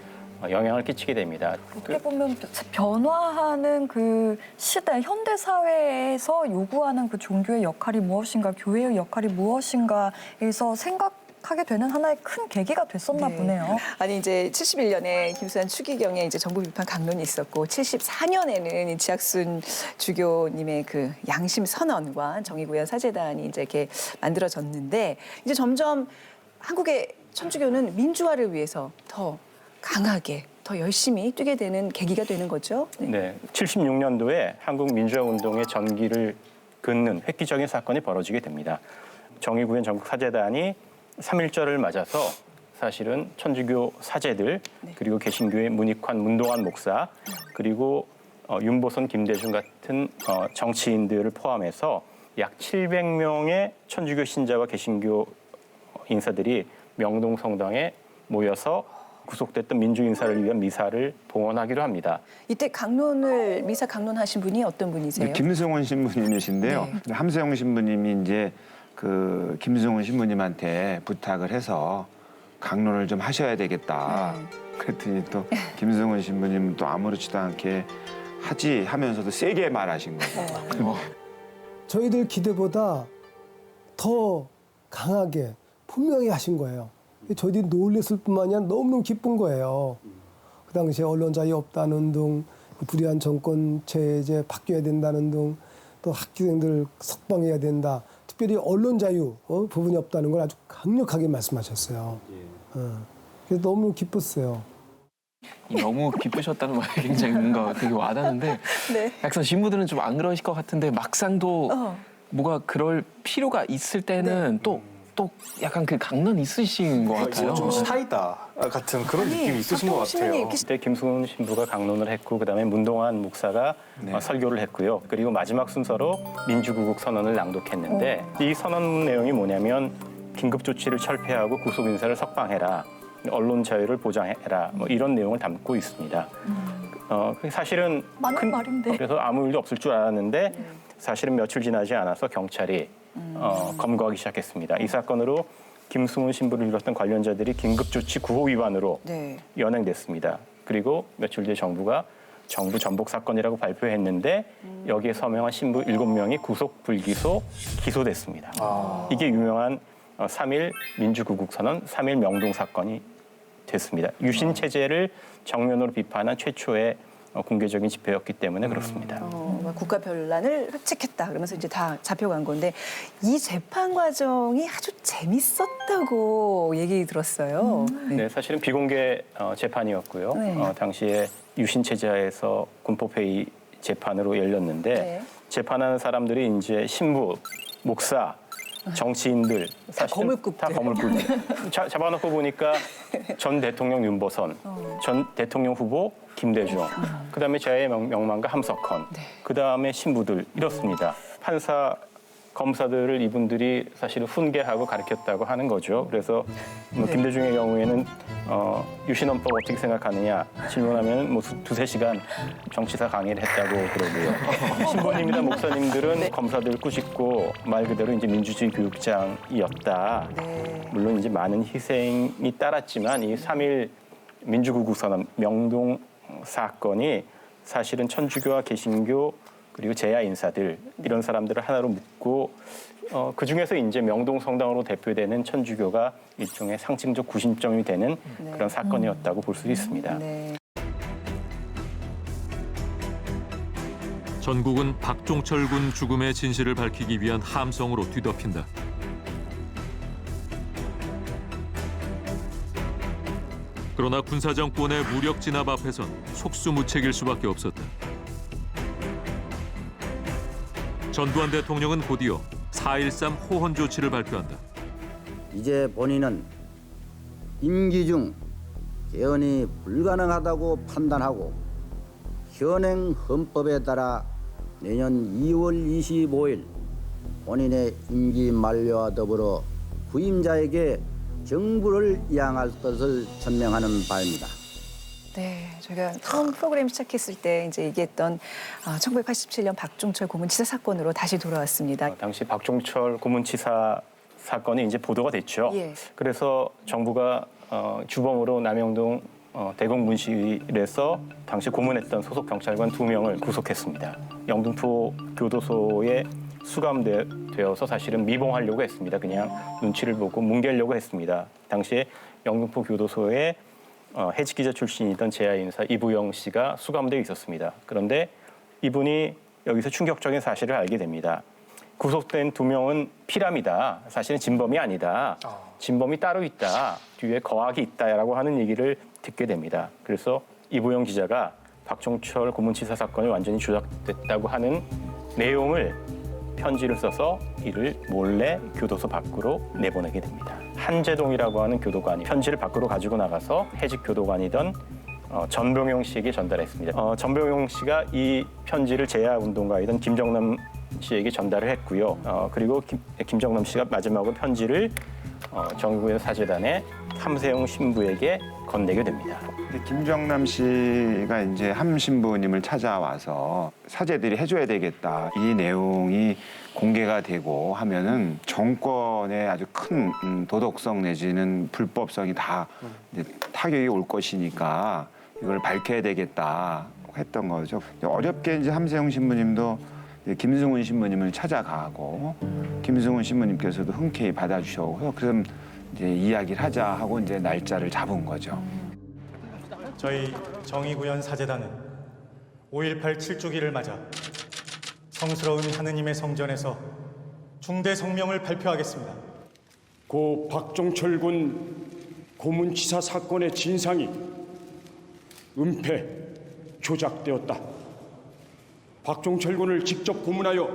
영향을 끼치게 됩니다. 어떻게 보면 변화하는 그 시대, 현대 사회에서 요구하는 그 종교의 역할이 무엇인가, 교회의 역할이 무엇인가에서 생각하게 되는 하나의 큰 계기가 됐었나 보네요. 아니 이제 71년에 김수환 추기경의 이제 정부 비판 강론이 있었고 74년에는 지학순 주교님의 그 양심 선언과 정의구현 사제단이 이제 이렇게 만들어졌는데 이제 점점 한국의 천주교는 민주화를 위해서 더 강하게, 더 열심히 뛰게 되는 계기가 되는 거죠. 네, 76년도에 한국 민주화 운동의 전기를 긋는 획기적인 사건이 벌어지게 됩니다. 정의구현 전국 사제단이 3.1절을 맞아서 사실은 천주교 사제들 그리고 개신교의 문익환, 문동환 목사 그리고 윤보선, 김대중 같은 정치인들을 포함해서 약 700명의 천주교 신자와 개신교 인사들이 명동성당에 모여서 구속됐던 민주인사를 위한 미사를 봉헌하기로 합니다. 이때 미사 강론하신 분이 어떤 분이세요? 김승원 신부님이신데요. 함세영 신부님이 이제 그 김승원 신부님한테 부탁을 해서 강론을 좀 하셔야 되겠다. 그랬더니 또 김승원 신부님은 또 아무렇지도 않게 하지 하면서도 세게 말하신 거예요. 저희들 기대보다 더 강하게 분명히 하신 거예요. 저희들이 놀랬을 뿐만이 아니라 너무너무 기쁜 거예요. 그 당시에 언론 자유 없다는 등, 불의한 정권 체제 바뀌어야 된다는 등, 또 학생들 석방해야 된다. 특별히 언론 자유 부분이 없다는 걸 아주 강력하게 말씀하셨어요. 그래서 너무 기뻤어요. 너무 기쁘셨다는 말이 굉장히 뭔가 되게 와닿는데 약간 신부들은 좀 안 그러실 것 같은데 막상도 뭐가 그럴 필요가 있을 때는 또 약간 그 강론 있으신 것 같아요. 좀 스타이다 같은 그런 느낌이 있으신 것 같아요. 그때 김승훈 신부가 강론을 했고 그다음에 문동환 목사가 설교를 했고요. 그리고 마지막 순서로 민주구국 선언을 낭독했는데 이 선언 내용이 뭐냐면 긴급 조치를 철폐하고 구속 인사를 석방해라. 언론 자유를 보장해라. 뭐 이런 내용을 담고 있습니다. 사실은 맞는 말인데. 그래서 아무 일도 없을 줄 알았는데 사실은 며칠 지나지 않아서 경찰이 검거하기 시작했습니다. 이 사건으로 김승훈 신부를 비롯한 관련자들이 긴급조치 구호 위반으로 연행됐습니다. 그리고 며칠 뒤에 정부가 정부 전복 사건이라고 발표했는데 여기에 서명한 신부 7명이 구속 불기소 기소됐습니다. 이게 유명한 3.1 민주구국 선언, 3.1 명동 사건이 됐습니다. 유신 체제를 정면으로 비판한 최초의 공개적인 집회였기 때문에 그렇습니다. 국가 변란을 획책했다 그러면서 이제 다 잡혀간 건데 이 재판 과정이 아주 재밌었다고 얘기 들었어요. 네, 사실은 비공개 재판이었고요. 당시에 유신 체제하에서 군법회의 재판으로 열렸는데 재판하는 사람들이 이제 신부, 목사, 정치인들 다 거물급들. 다 거물급들. 잡아놓고 보니까 전 대통령 윤보선, 전 대통령 후보 김대중, 그다음에 제야의 명망가 함석헌, 그다음에 신부들 이렇습니다. 판사, 검사들을 이분들이 사실은 훈계하고 가르쳤다고 하는 거죠. 그래서 뭐 김대중의 경우에는 유신헌법 어떻게 생각하느냐 질문하면 뭐 두세 시간 정치사 강의를 했다고 그러고요. 신부님이나 목사님들은 검사들을 꾸짖고 말 그대로 이제 민주주의 교육장이었다. 물론 이제 많은 희생이 따랐지만 이 3.1 민주구국 선언 명동 사건이 사실은 천주교와 개신교 그리고 제야 인사들 이런 사람들을 하나로 묶고 그 중에서 이제 명동 성당으로 대표되는 천주교가 일종의 상징적 구심점이 되는 그런 사건이었다고 볼 수 있습니다. 전국은 박종철 군 죽음의 진실을 밝히기 위한 함성으로 뒤덮인다. 그러나 군사정권의 무력 진압 앞에선 속수무책일 수밖에 없었다. 전두환 대통령은 곧이어 4.13 호헌 조치를 발표한다. 이제 본인은 임기 중 개헌이 불가능하다고 판단하고 현행 헌법에 따라 내년 2월 25일 본인의 임기 만료와 더불어 부임자에게 정부를 이양할 것을 천명하는 바입니다. 네, 저희가 처음 프로그램 시작했을 때 이제 얘기했던 1987년 박종철 고문치사 사건으로 다시 돌아왔습니다. 당시 박종철 고문치사 사건이 이제 보도가 됐죠. 예. 그래서 정부가 주범으로 남영동 대공분실에서 당시 고문했던 소속 경찰관 2명을 구속했습니다. 영등포 교도소에 수감되어서 사실은 미봉하려고 했습니다. 그냥 눈치를 보고 뭉개려고 했습니다. 당시에 영등포 교도소에 해직 기자 출신이던 재하인사 이부영 씨가 수감되어 있었습니다. 그런데 이분이 여기서 충격적인 사실을 알게 됩니다. 구속된 2명은 피람이다. 사실은 진범이 아니다. 진범이 따로 있다. 뒤에 거악이 있다라고 하는 얘기를 듣게 됩니다. 그래서 이부영 기자가 박종철 고문치사 사건이 완전히 조작됐다고 하는 내용을 편지를 써서 이를 몰래 교도소 밖으로 내보내게 됩니다. 한재동이라고 하는 교도관이 편지를 밖으로 가지고 나가서 해직 교도관이던 전병용 씨에게 전달했습니다. 전병용 씨가 이 편지를 재야운동가이던 김정남 씨에게 전달을 했고요. 그리고 김정남 씨가 마지막으로 편지를 정의구현 사재단의 함세용 신부에게 건네게 됩니다. 김정남 씨가 이제 함 신부님을 찾아와서 사제들이 해줘야 되겠다. 이 내용이 공개가 되고 하면은 정권에 아주 큰 도덕성 내지는 불법성이 다 이제 타격이 올 것이니까 이걸 밝혀야 되겠다 했던 거죠. 어렵게 이제 함세용 신부님도 김승훈 신부님을 찾아가고 김승훈 신부님께서도 흔쾌히 받아주셨고 그럼 이제 이야기를 하자 하고 이제 날짜를 잡은 거죠. 저희 정의구현 사재단은 5.18 7주기를 맞아 성스러운 하느님의 성전에서 중대 성명을 발표하겠습니다. 고 박종철 군 고문치사 사건의 진상이 은폐, 조작되었다. 박종철 군을 직접 고문하여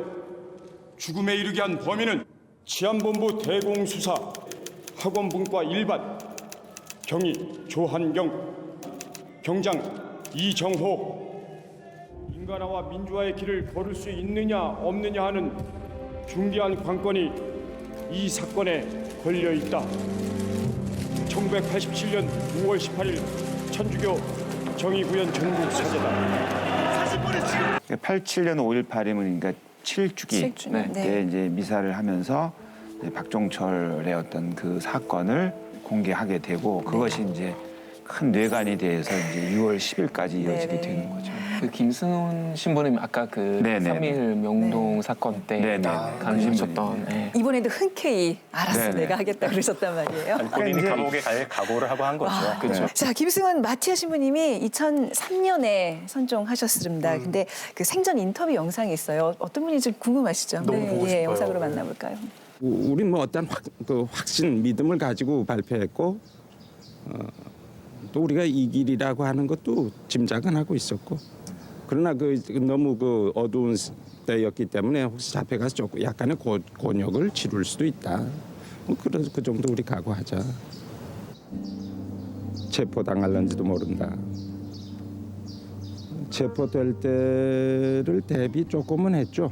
죽음에 이르게 한 범인은 치안본부 대공수사 학원분과 1반 경위 조한경, 경장 이정호. 인간화와 민주화의 길을 걸을 수 있느냐 없느냐 하는 중대한 관건이 이 사건에 걸려 있다. 1987년 5월 18일 천주교 정의구현 전국 사재단. 87년 5.18이면 그러니까 7주기 때 이제 미사를 하면서 이제 박종철의 어떤 그 사건을 공개하게 되고 그것이 이제 큰 뇌관이 돼서 이제 6월 10일까지 이어지게 되는 거죠. 그 김승훈 신부님 아까 그 3.1 명동 사건 때 강조하셨던 이번에도 흔쾌히 알았어 네네. 내가 하겠다 그러셨단 말이에요. 본인이 감옥에 갈 각오를 하고 한 거죠. 그렇죠. 자, 김승훈 마티아 신부님이 2003년에 선종하셨습니다. 근데 그 생전 인터뷰 영상이 있어요. 어떤 분인지 궁금하시죠? 너무 보고 싶어요. 영상으로 만나볼까요? 우리 뭐 어떤 확신, 믿음을 가지고 발표했고 또 우리가 이 길이라고 하는 것도 짐작은 하고 있었고 그러나 너무 어두운 때였기 때문에 혹시 잡혀가서 조금 약간의 곤욕을 치룰 수도 있다. 그래서 그 정도 우리 각오하자. 체포당할런지도 모른다. 체포될 때를 대비 조금은 했죠.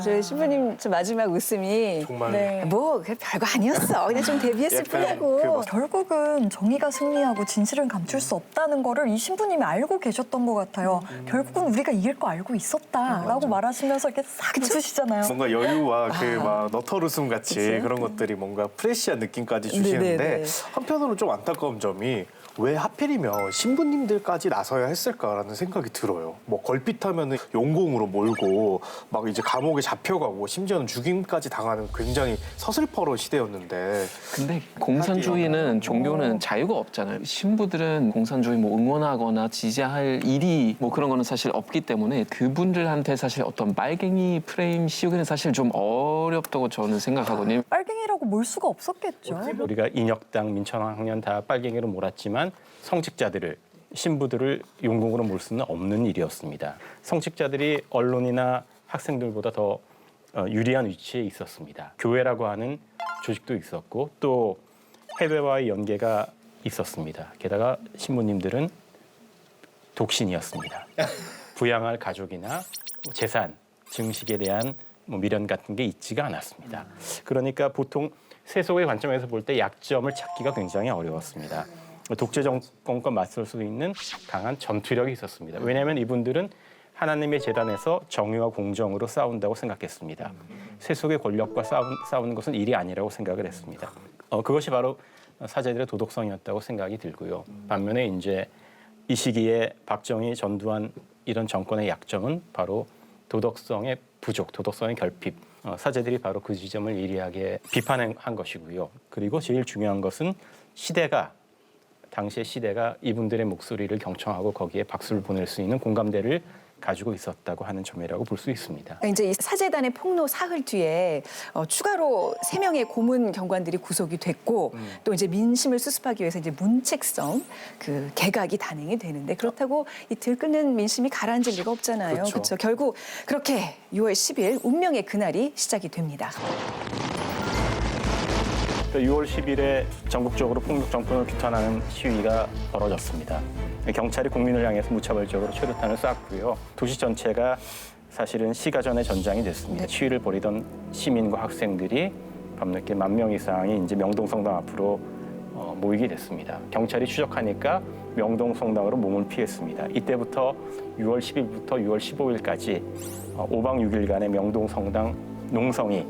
저희 신부님 저 마지막 웃음이 정말 뭐 별거 아니었어. 그냥 좀 데뷔했을 뿐이고. 결국은 정의가 승리하고 진실은 감출 수 없다는 거를 이 신부님이 알고 계셨던 것 같아요. 결국은 우리가 이길 거 알고 있었다라고 말하시면서 이렇게 싹 웃으시잖아요. 뭔가 여유와 막 너털웃음 같이 그런 것들이 뭔가 프레시한 느낌까지 주시는데 네네네. 한편으로는 좀 안타까운 점이 왜 하필이면 신부님들까지 나서야 했을까라는 생각이 들어요. 뭐 걸핏하면 용공으로 몰고 막 이제 감옥에 잡혀가고 심지어는 죽임까지 당하는 굉장히 서슬퍼런 시대였는데 근데 공산주의는 종교는 자유가 없잖아요. 신부들은 공산주의 뭐 응원하거나 지지할 일이 뭐 그런 거는 사실 없기 때문에 그분들한테 사실 어떤 빨갱이 프레임 씌우기는 사실 좀 어렵다고 저는 생각하거든요. 빨갱이라고 몰 수가 없었겠죠. 우리가 인혁당, 민천학년 다 빨갱이로 몰았지만 성직자들을 신부들을 용궁으로 몰 수는 없는 일이었습니다. 성직자들이 언론이나 학생들보다 더 유리한 위치에 있었습니다. 교회라고 하는 조직도 있었고 또 해외와의 연계가 있었습니다. 게다가 신부님들은 독신이었습니다. 부양할 가족이나 재산, 증식에 대한 미련 같은 게 있지가 않았습니다. 그러니까 보통 세속의 관점에서 볼 때 약점을 찾기가 굉장히 어려웠습니다. 독재 정권과 맞설 수 있는 강한 전투력이 있었습니다. 왜냐하면 이분들은 하나님의 재단에서 정의와 공정으로 싸운다고 생각했습니다. 세속의 권력과 싸우는 것은 일이 아니라고 생각을 했습니다. 그것이 바로 사제들의 도덕성이었다고 생각이 들고요. 반면에 이제 이 시기에 박정희, 전두환 이런 정권의 약점은 바로 도덕성의 부족, 도덕성의 결핍. 사제들이 바로 그 지점을 예리하게 비판한 것이고요. 그리고 제일 중요한 것은 당시의 시대가 이분들의 목소리를 경청하고 거기에 박수를 보낼 수 있는 공감대를 가지고 있었다고 하는 점이라고 볼 수 있습니다. 이제 이 사제단의 폭로 사흘 뒤에 추가로 3명의 고문 경관들이 구속이 됐고 또 이제 민심을 수습하기 위해서 이제 문책성 그 개각이 단행이 되는데 그렇다고 이 들끓는 민심이 가라앉을 리가 없잖아요. 그렇죠. 결국 그렇게 6월 10일 운명의 그날이 시작이 됩니다. 6월 10일에 전국적으로 폭력 정권을 규탄하는 시위가 벌어졌습니다. 경찰이 국민을 향해서 무차별적으로 최루탄을 쐈고요. 도시 전체가 사실은 시가전의 전장이 됐습니다. 시위를 벌이던 시민과 학생들이 밤늦게 10,000명 이상이 이제 명동성당 앞으로 모이게 됐습니다. 경찰이 추적하니까 명동성당으로 몸을 피했습니다. 이때부터 6월 10일부터 6월 15일까지 5박 6일간의 명동성당 농성이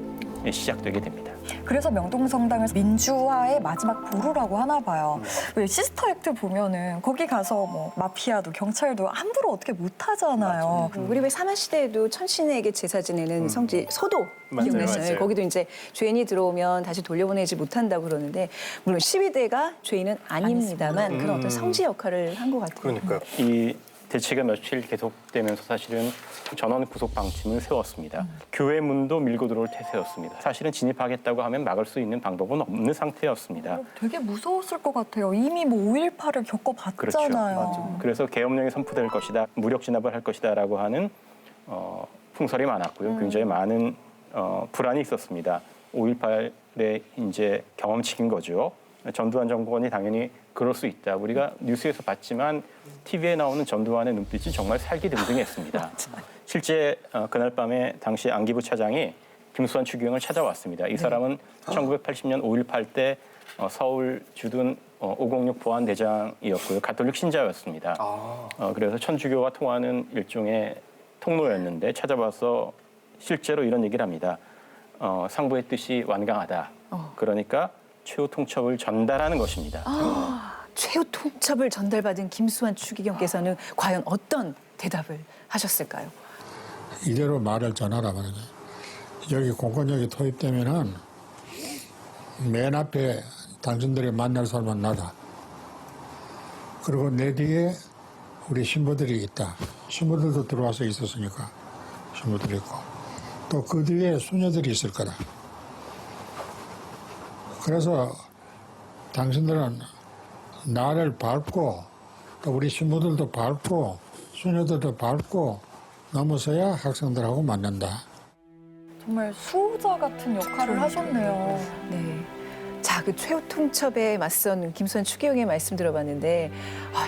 시작되게 됩니다. 그래서 명동성당을 민주화의 마지막 보루라고 하나 봐요. 왜 시스터 액트 보면은 거기 가서 뭐 마피아도 경찰도 함부로 어떻게 못 하잖아요. 우리 왜 사마시대에도 천신에게 제사 지내는 성지 소도 기억나시나요? 거기도 이제 죄인이 들어오면 다시 돌려보내지 못한다고 그러는데 물론 12대가 죄인은 아닙니다만 그런 어떤 성지 역할을 한 것 같아요. 그러니까요. 이 대치가 며칠 계속되면서 사실은 전원 구속 방침을 세웠습니다. 교회 문도 밀고 들어올 태세였습니다. 사실은 진입하겠다고 하면 막을 수 있는 방법은 없는 상태였습니다. 되게 무서웠을 것 같아요. 이미 뭐 5.18을 겪어봤잖아요. 그렇죠. 그래서 계엄령이 선포될 것이다, 무력 진압을 할 것이다라고 하는 풍설이 많았고요. 굉장히 많은 불안이 있었습니다. 5.18의 이제 경험치인 거죠. 전두환 정권이 당연히 그럴 수 있다. 우리가 뉴스에서 봤지만 TV에 나오는 전두환의 눈빛이 정말 살기등등했습니다. 실제 그날 밤에 당시 안기부 차장이 김수환 추기경을 찾아왔습니다. 이 사람은 1980년 5.18 때 서울 주둔 506 보안대장이었고요. 가톨릭 신자였습니다. 그래서 천주교와 통하는 일종의 통로였는데 찾아와서 실제로 이런 얘기를 합니다. 상부의 뜻이 완강하다. 그러니까 최후 통첩을 전달하는 것입니다. 최후 통첩을 전달받은 김수환 추기경께서는 과연 어떤 대답을 하셨을까요? 이대로 말을 전하라 말이죠. 여기 공권력이 투입되면은 맨 앞에 당신들이 만날 사람은 나다. 그리고 내 뒤에 우리 신부들이 있다. 신부들도 들어와서 있었으니까 신부들이 있고 또 그 뒤에 수녀들이 있을 거다. 그래서 당신들은 나를 밟고 또 우리 신부들도 밟고 수녀들도 밟고 넘어서야 학생들하고 만난다. 정말 수호자 같은 역할을 하셨네요. 네. 자, 그 최후 통첩에 맞선 김수환 추기경의 말씀 들어봤는데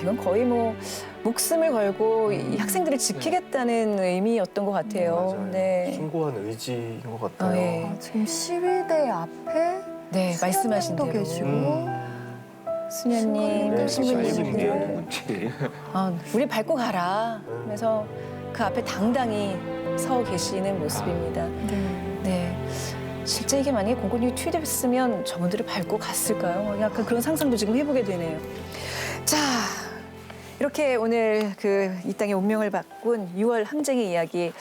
이건 거의 뭐 목숨을 걸고 이 학생들을 지키겠다는 의미였던 것 같아요. 네. 숭고한 의지인 것 같아요. 네. 지금 시위대 앞에 네, 말씀하신 도 대로. 계시고 수녀님, 신부님들. 누구지? 우리 밟고 가라. 그래서 그 앞에 당당히 서 계시는 모습입니다. 네. 실제 이게 만약에 공권력이 투입됐으면 저분들을 밟고 갔을까요? 약간 그런 상상도 지금 해보게 되네요. 자, 이렇게 오늘 이 땅의 운명을 바꾼 6월 항쟁의 이야기.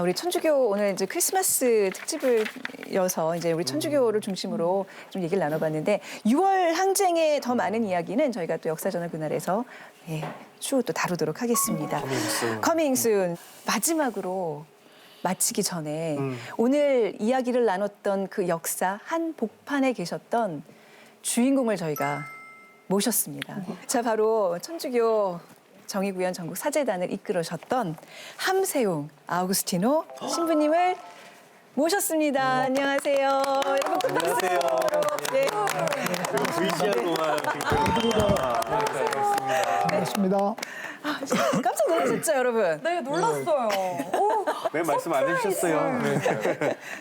우리 천주교 오늘 이제 크리스마스 특집을 이어서 이제 우리 천주교를 중심으로 좀 얘기를 나눠봤는데 6월 항쟁의 더 많은 이야기는 저희가 또 역사전화 그날에서 추후 또 다루도록 하겠습니다. Coming soon. 마지막으로 마치기 전에 오늘 이야기를 나눴던 그 역사 한복판에 계셨던 주인공을 저희가 모셨습니다. 자, 바로 천주교 정의구현 전국 사제단을 이끌으셨던 함세웅 아우구스티노 신부님을 모셨습니다. 안녕하세요. 여러분 큰 박수. 네. VCR로만 반갑습니다. 깜짝 놀라셨죠, 여러분? 네, 놀랐어요. 오, 네, 말씀 안 해주셨어요.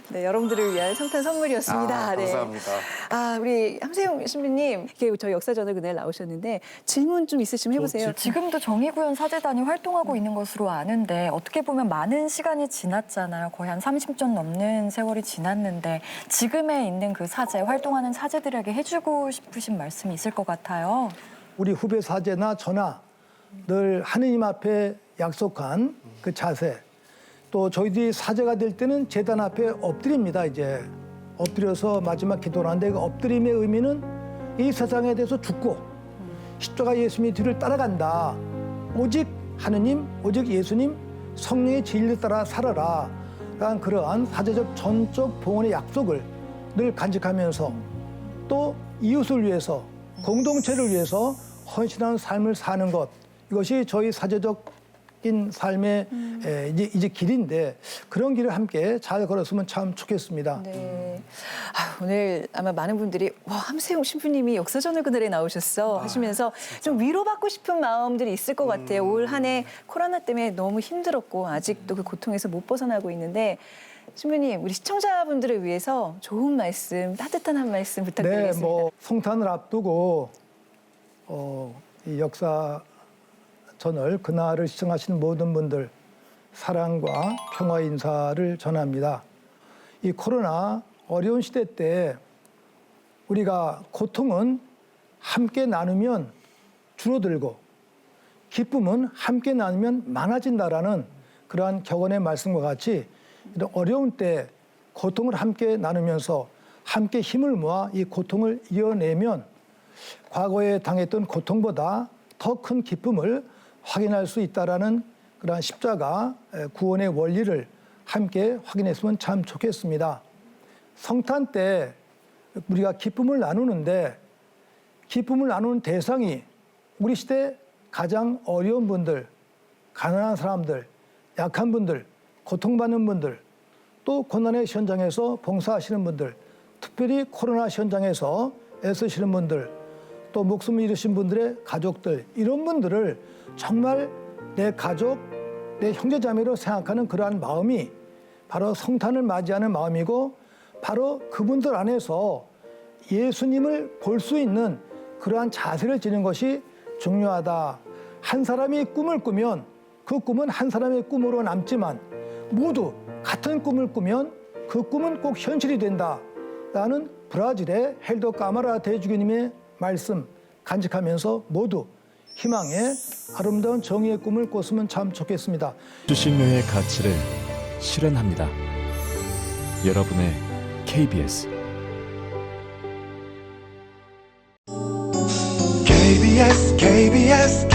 네, 여러분들을 위한 성탄 선물이었습니다. 네. 감사합니다. 우리 함세용 신부님, 이게 저희 역사전을 그날 나오셨는데 질문 좀 있으시면 해보세요. 지금도 정의구현 사제단이 활동하고 있는 것으로 아는데 어떻게 보면 많은 시간이 지났잖아요. 거의 한 30년 넘는 세월이 지났는데 지금에 있는 그 사제, 활동하는 사제들에게 해주고 싶으신 말씀이 있을 것 같아요. 우리 후배 사제나 저나 늘 하느님 앞에 약속한 그 자세, 또 저희들이 사제가 될 때는 제단 앞에 엎드립니다. 이제 엎드려서 마지막 기도를 하는데 그 엎드림의 의미는 이 세상에 대해서 죽고 십자가 예수님의 뒤를 따라간다. 오직 하느님, 오직 예수님, 성령의 진리를 따라 살아라. 라는 그러한 사제적 전적 봉헌의 약속을 늘 간직하면서 또 이웃을 위해서, 공동체를 위해서 헌신하는 삶을 사는 것, 이것이 저희 사제적인 삶의 이제 길인데 그런 길을 함께 잘 걸었으면 참 좋겠습니다. 네. 오늘 아마 많은 분들이 와, 함세용 신부님이 역사전을 그날에 나오셨어 하시면서 좀 위로받고 싶은 마음들이 있을 것 같아요. 올 한 해 코로나 때문에 너무 힘들었고 아직도 그 고통에서 못 벗어나고 있는데 신부님, 우리 시청자분들을 위해서 좋은 말씀, 따뜻한 한 말씀 부탁드리겠습니다. 네, 뭐 성탄을 앞두고 이 역사전을 그날을 시청하시는 모든 분들 사랑과 평화 인사를 전합니다. 이 코로나 어려운 시대 때 우리가 고통은 함께 나누면 줄어들고 기쁨은 함께 나누면 많아진다라는 그러한 격언의 말씀과 같이 이런 어려운 때 고통을 함께 나누면서 함께 힘을 모아 이 고통을 이겨내면 과거에 당했던 고통보다 더 큰 기쁨을 확인할 수 있다라는 그러한 십자가 구원의 원리를 함께 확인했으면 참 좋겠습니다. 성탄 때 우리가 기쁨을 나누는데 기쁨을 나누는 대상이 우리 시대 가장 어려운 분들, 가난한 사람들, 약한 분들, 고통받는 분들, 또 고난의 현장에서 봉사하시는 분들, 특별히 코로나 현장에서 애쓰시는 분들, 또 목숨을 잃으신 분들의 가족들, 이런 분들을 정말 내 가족, 내 형제자매로 생각하는 그러한 마음이 바로 성탄을 맞이하는 마음이고 바로 그분들 안에서 예수님을 볼 수 있는 그러한 자세를 지닌 것이 중요하다. 한 사람이 꿈을 꾸면 그 꿈은 한 사람의 꿈으로 남지만 모두 같은 꿈을 꾸면 그 꿈은 꼭 현실이 된다. 라는 브라질의 헬더 까마라 대주교님의 말씀 간직하면서 모두 희망의 아름다운 정의의 꿈을 꿨으면 참 좋겠습니다. 수신료의 가치를 실현합니다. 여러분의 KBS KBS